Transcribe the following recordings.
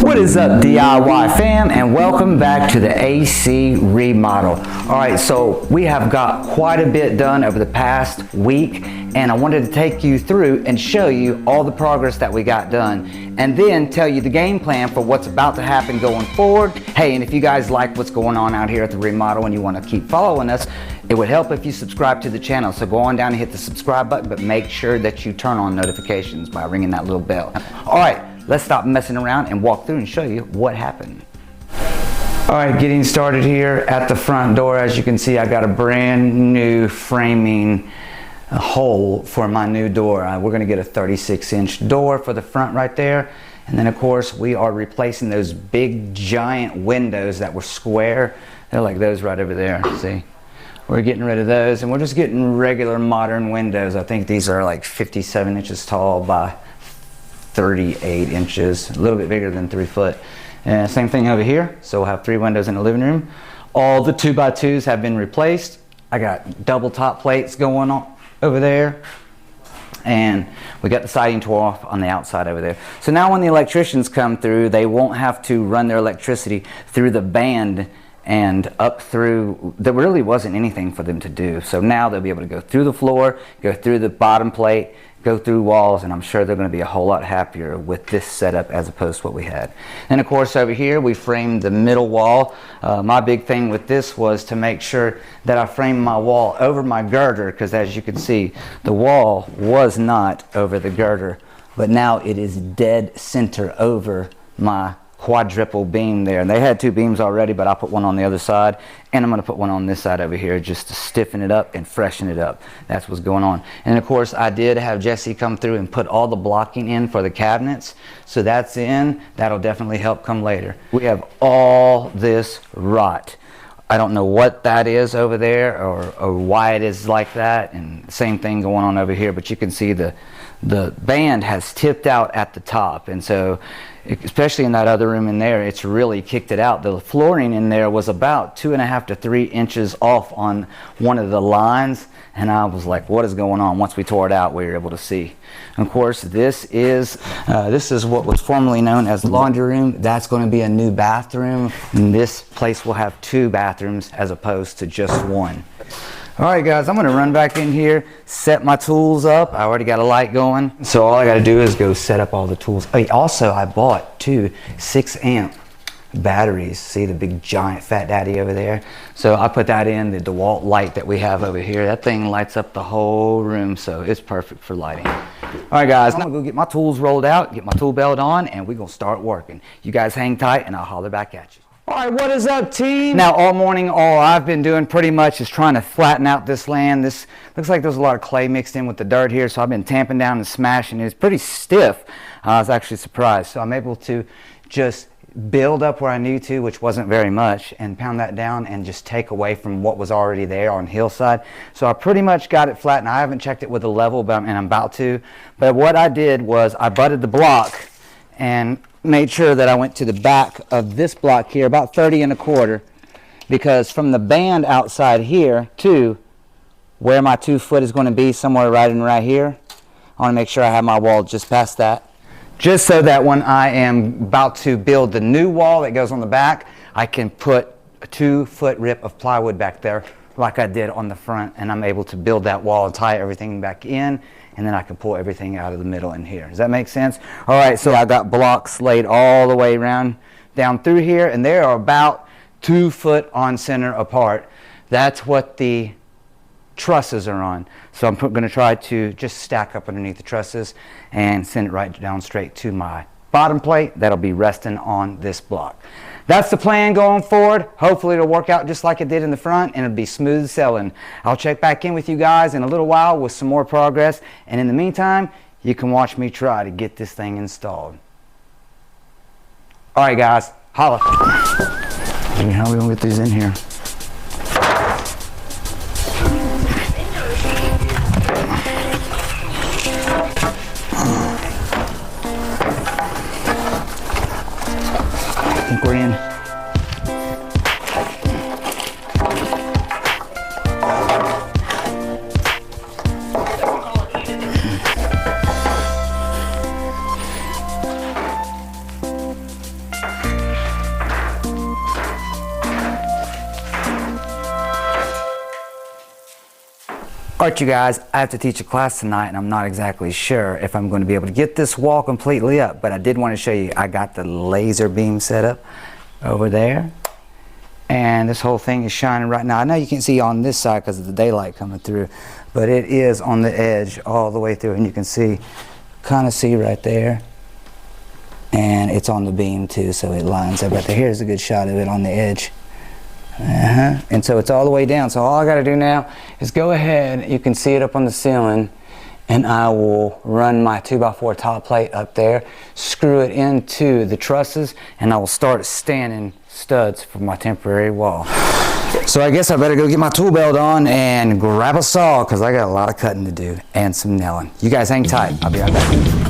What is up, DIY fam, and welcome back to the AC remodel. Alright, so we have got quite a bit done over the past week, and I wanted to take you through and show you all the progress that we got done, and then tell you the game plan for what's about to happen going forward. Hey, and if you guys like what's going on out here at the remodel and you want to keep following us, it would help if you subscribe to the channel. So go on down and hit the subscribe button, but make sure that you turn on notifications by ringing that little bell. Alright, let's stop messing around and walk through and show you what happened. All right, getting started here at the front door. As you can see, I got a brand new framing hole for my new door. We're gonna get a 36-inch door for the front right there. And then of course, we are replacing those big giant windows that were square. They're like those right over there, see? We're getting rid of those, and we're just getting regular modern windows. I think these are like 57 inches tall by 38 inches, a little bit bigger than 3 foot. And same thing over here. So we'll have 3 windows in the living room. All the 2x2s have been replaced. I got double top plates going on over there. And we got the siding tore off on the outside over there. So now when the electricians come through, they won't have to run their electricity through the band and up through. There really wasn't anything for them to do. So now they'll be able to go through the floor, go through the bottom plate, go through walls, and I'm sure they're going to be a whole lot happier with this setup as opposed to what we had. And of course over here we framed the middle wall. My big thing with this was to make sure that I framed my wall over my girder, because as you can see, the wall was not over the girder, but now it is dead center over my quadruple beam there. And they had 2 beams already, but I put one on the other side, and I'm going to put one on this side over here just to stiffen it up and freshen it up. That's what's going on. And of course I did have Jesse come through and put all the blocking in for the cabinets, so that's in. That'll definitely help come later. We have all this rot. I don't know what that is over there or why it is like that, and same thing going on over here, but you can see the band has tipped out at the top, and so especially in that other room in there, it's really kicked it out. The flooring in there was about 2.5 to 3 inches off on one of the lines, and I was like, what is going on? Once we tore it out, we were able to see. And of course, this is what was formerly known as the laundry room. That's going to be a new bathroom, and this place will have 2 bathrooms as opposed to just 1. Alright guys, I'm going to run back in here, set my tools up. I already got a light going, so all I got to do is go set up all the tools. Also, I bought 2 6-amp batteries. See the big giant fat daddy over there? So I put that in the Dewalt light that we have over here. That thing lights up the whole room, so it's perfect for lighting. Alright guys, now I'm going to go get my tools rolled out, get my tool belt on, and we're going to start working. You guys hang tight and I'll holler back at you. Alright, what is up, team? Now all morning, all I've been doing pretty much is trying to flatten out this land. This looks like there's a lot of clay mixed in with the dirt here, so I've been tamping down and smashing it. It's pretty stiff. I was actually surprised. So I'm able to just build up where I need to, which wasn't very much, and pound that down and just take away from what was already there on hillside. So I pretty much got it flattened. I haven't checked it with a level, and I'm about to. But what I did was I butted the block and made sure that I went to the back of this block here, about 30 1/4, because from the band outside here to where my 2 foot is going to be, somewhere right in right here, I want to make sure I have my wall just past that, just so that when I am about to build the new wall that goes on the back, I can put a 2 foot rip of plywood back there like I did on the front, and I'm able to build that wall and tie everything back in, and then I can pull everything out of the middle in here. Does that make sense? All right, so I got blocks laid all the way around down through here, and they are about 2 foot on center apart. That's what the trusses are on. So I'm going to try to just stack up underneath the trusses and send it right down straight to my bottom plate that'll be resting on this block. That's the plan going forward. Hopefully it'll work out just like it did in the front, and it'll be smooth sailing. I'll check back in with you guys in a little while with some more progress, and in the meantime, you can watch me try to get this thing installed. Alright guys, holla. How are we going to get these in here? I think we're in. Alright you guys, I have to teach a class tonight and I'm not exactly sure if I'm going to be able to get this wall completely up, but I did want to show you I got the laser beam set up over there. And this whole thing is shining right now. I know you can't see on this side because of the daylight coming through, but it is on the edge all the way through, and you can see, kind of see right there. And it's on the beam too, so it lines up right there. Here's a good shot of it on the edge. And so it's all the way down. So all I got to do now is go ahead, you can see it up on the ceiling, and I will run my 2x4 top plate up there, screw it into the trusses, and I will start standing studs for my temporary wall. So I guess I better go get my tool belt on and grab a saw because I got a lot of cutting to do and some nailing. You guys hang tight. I'll be right back.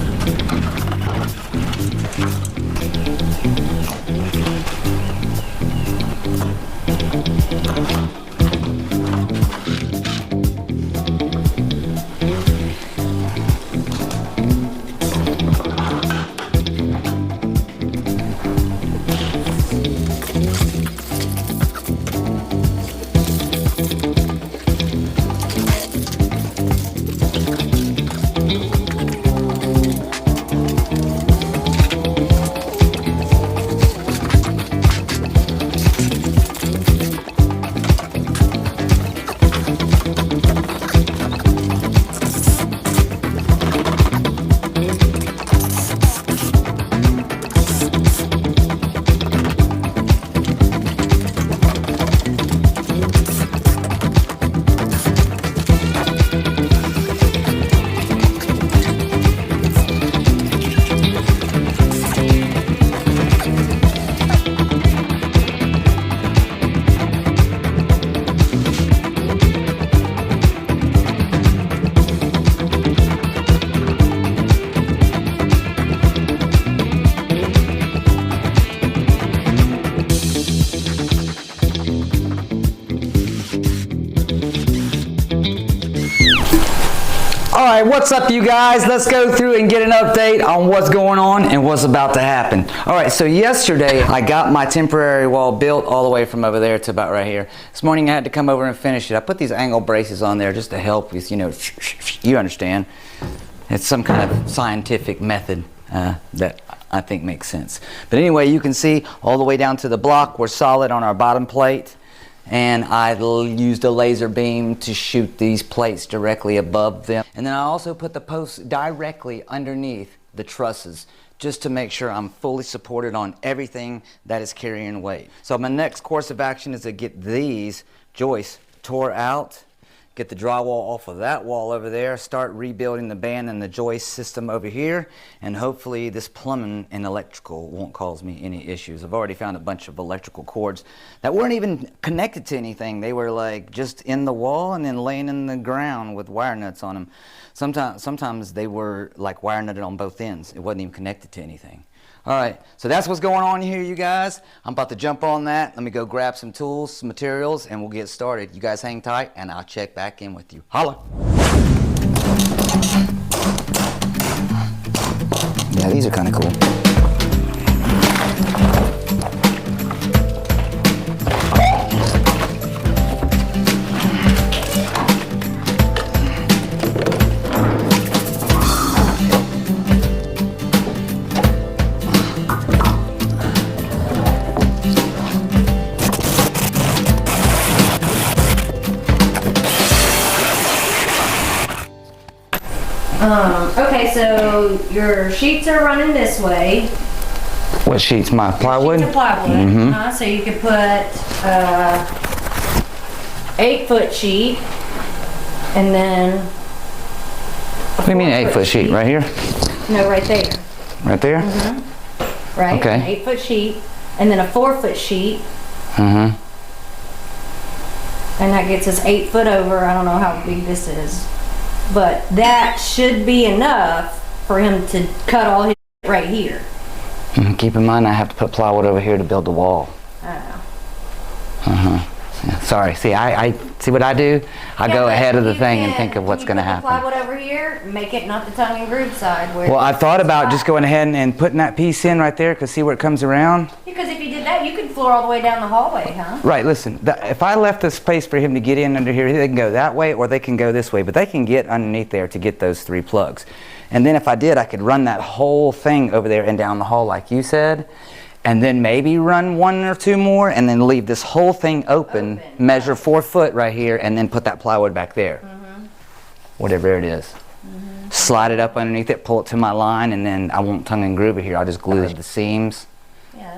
Alright, what's up you guys? Let's go through and get an update on what's going on and what's about to happen. Alright, so yesterday I got my temporary wall built all the way from over there to about right here. This morning I had to come over and finish it. I put these angle braces on there just to help with, you know, you understand. It's some kind of scientific method that I think makes sense. But anyway, you can see all the way down to the block, we're solid on our bottom plate. And I used a laser beam to shoot these plates directly above them. And then I also put the posts directly underneath the trusses just to make sure I'm fully supported on everything that is carrying weight. So my next course of action is to get these joists tore out, get the drywall off of that wall over there, start rebuilding the band and the joist system over here, and hopefully this plumbing and electrical won't cause me any issues. I've already found a bunch of electrical cords that weren't even connected to anything. They were like just in the wall and then laying in the ground with wire nuts on them. Sometimes they were like wire nutted on both ends. It wasn't even connected to anything. Alright, so that's what's going on here, you guys. I'm about to jump on that. Let me go grab some tools, some materials, and we'll get started. You guys hang tight, and I'll check back in with you. Holla! Yeah, these are kind of cool. Okay, so your sheets are running this way. What sheets? My plywood? Sheets of plywood. Mm-hmm. So you could put 8-foot sheet, and then. What do you mean 8-foot sheet? Right here? No, right there. Right there? Mm-hmm. Right. Okay. An 8-foot sheet, and then a 4-foot sheet. Mm-hmm. And that gets us 8 foot over. I don't know how big this is. But that should be enough for him to cut all his right here. Keep in mind I have to put plywood over here to build the wall. I know. Yeah, sorry, see I see what I do? I go ahead of the thing and think of what's going to happen. Plywood over here, make it not the tongue and groove side. Where well, I thought about just going ahead and putting that piece in right there, because see where it comes around? Because if you did that, you could floor all the way down the hallway, huh? Right, listen, if I left the space for him to get in under here, they can go that way or they can go this way, but they can get underneath there to get those 3 plugs. And then if I did, I could run that whole thing over there and down the hall like you said, and then maybe run 1 or 2 more and then leave this whole thing open. Measure 4 foot right here and then put that plywood back there. Whatever it is. Slide it up underneath it, pull it to my line, and then I won't tongue and groove it here. I'll just glue the seams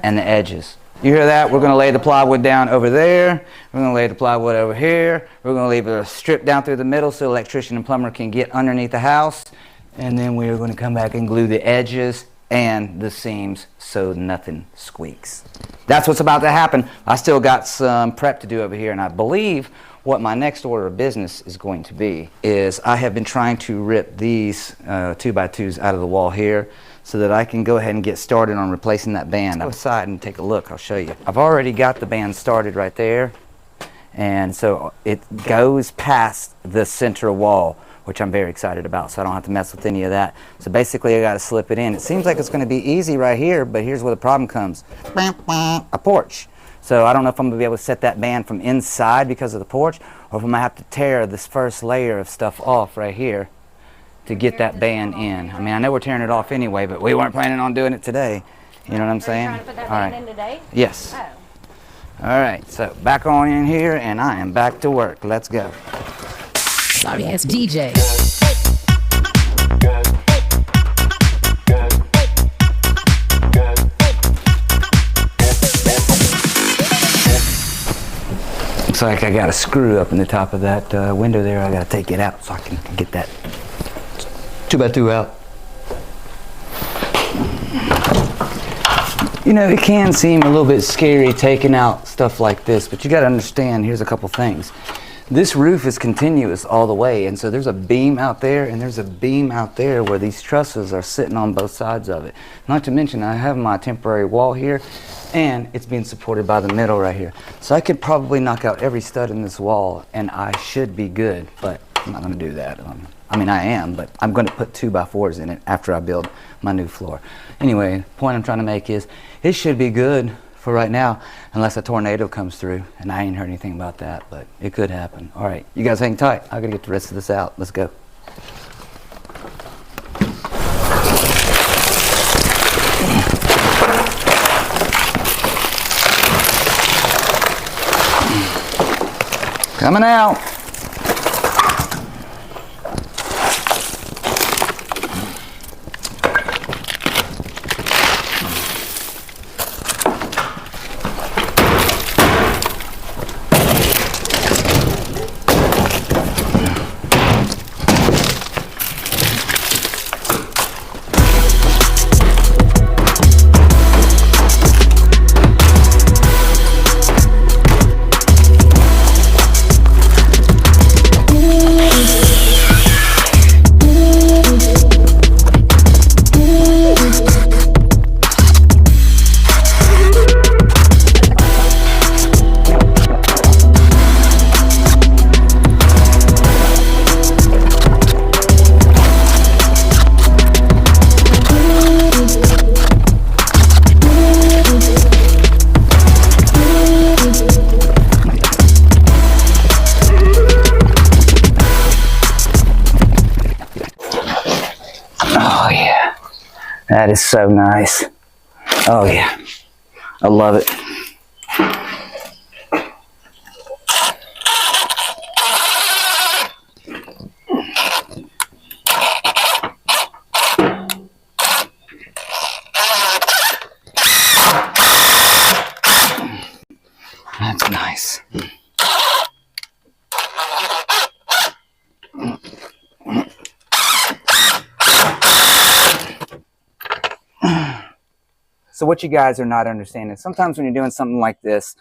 and the edges. You hear that? We're going to lay the plywood down over there. We're going to lay the plywood over here. We're going to leave a strip down through the middle so electrician and plumber can get underneath the house. And then we're going to come back and glue the edges and the seams so nothing squeaks. That's what's about to happen. I still got some prep to do over here, and I believe what my next order of business is going to be is I have been trying to rip these 2x2s out of the wall here so that I can go ahead and get started on replacing that band. I'll go aside and take a look. I'll show you. I've already got the band started right there, and so it goes past the center wall, which I'm very excited about, so I don't have to mess with any of that. So basically I got to slip it in. It seems like it's going to be easy right here, but here's where the problem comes. A porch. So I don't know if I'm going to be able to set that band from inside because of the porch, or if I'm going to have to tear this first layer of stuff off right here to get that band in. I mean, I know we're tearing it off anyway, but we weren't planning on doing it today. You know what I'm saying? Are you trying to put that band in today? Yes. Oh. All right, so back on in here, and I am back to work. Let's go. Sorry ass DJ. Looks like I got a screw up in the top of that window there. I got to take it out so I can get that 2x2 out. You know, it can seem a little bit scary taking out stuff like this, but you got to understand, here's a couple things. This roof is continuous all the way, and so there's a beam out there and there's a beam out there where these trusses are sitting on both sides of it. Not to mention I have my temporary wall here, and it's being supported by the middle right here. So I could probably knock out every stud in this wall and I should be good, but I'm not going to do that. I mean, I am, but I'm going to put 2x4s in it after I build my new floor. Anyway, the point I'm trying to make is it should be good for right now, unless a tornado comes through, and I ain't heard anything about that, but it could happen. All right, you guys hang tight. I gotta get the rest of this out. Let's go. Coming out. That is so nice. Oh yeah, I love it. That's nice. So what you guys are not understanding, sometimes when you're doing something like this,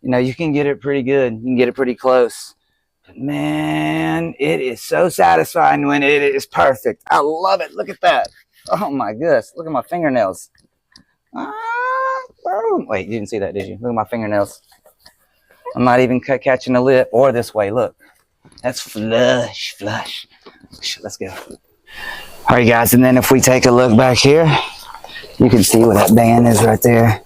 you know, you can get it pretty good. You can get it pretty close. But man, it is so satisfying when it is perfect. I love it. Look at that. Oh my goodness. Look at my fingernails. Wait, you didn't see that, did you? Look at my fingernails. I'm not even catching a lip or this way. Look. That's flush, flush. Let's go. All right, guys. And then if we take a look back here, you can see where that band is right there.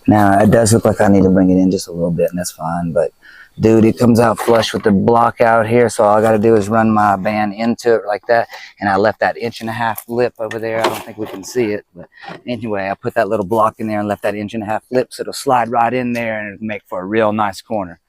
Now, it does look like I need to bring it in just a little bit, and that's fine, but dude, it comes out flush with the block out here, so all I gotta do is run my band into it like that, and I left that 1.5 inch lip over there. I don't think we can see it, but anyway, I put that little block in there and left that 1.5 inch lip, so it'll slide right in there and it'll make for a real nice corner.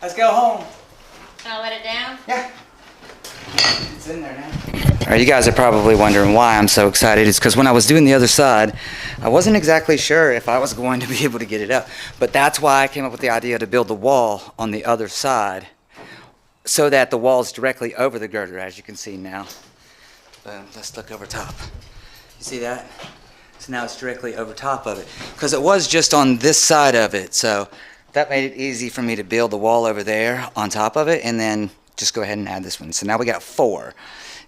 Let's go home. Can I let it down? Yeah. It's in there now. All right, you guys are probably wondering why I'm so excited. It's because when I was doing the other side, I wasn't exactly sure if I was going to be able to get it up. But that's why I came up with the idea to build the wall on the other side so that the wall's directly over the girder, as you can see now. Boom, let's look over top. You see that? So now it's directly over top of it. Because it was just on this side of it, so that made it easy for me to build the wall over there on top of it and then just go ahead and add this one. So now we got 4.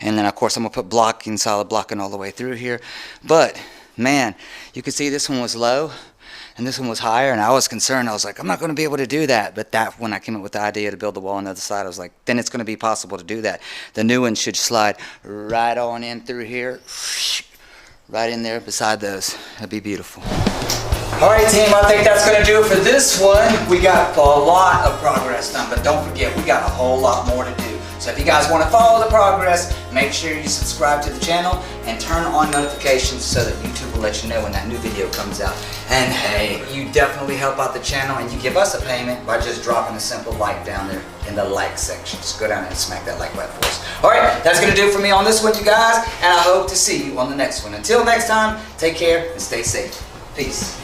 And then of course I'm gonna put blocking, solid blocking all the way through here. But man, you can see this one was low and this one was higher, and I was concerned. I was like, I'm not gonna be able to do that. But that, when I came up with the idea to build the wall on the other side, I was like, then it's gonna be possible to do that. The new one should slide right on in through here, right in there beside those. That'd be beautiful. All right, team, I think that's gonna do it for this one. We got a lot of progress done, but don't forget, we got a whole lot more to do. So if you guys wanna follow the progress, make sure you subscribe to the channel and turn on notifications so that YouTube will let you know when that new video comes out. And hey, you definitely help out the channel and you give us a payment by just dropping a simple like down there in the like section. Just go down there and smack that like button for us. All right, that's gonna do it for me on this one, you guys, and I hope to see you on the next one. Until next time, take care and stay safe. Peace.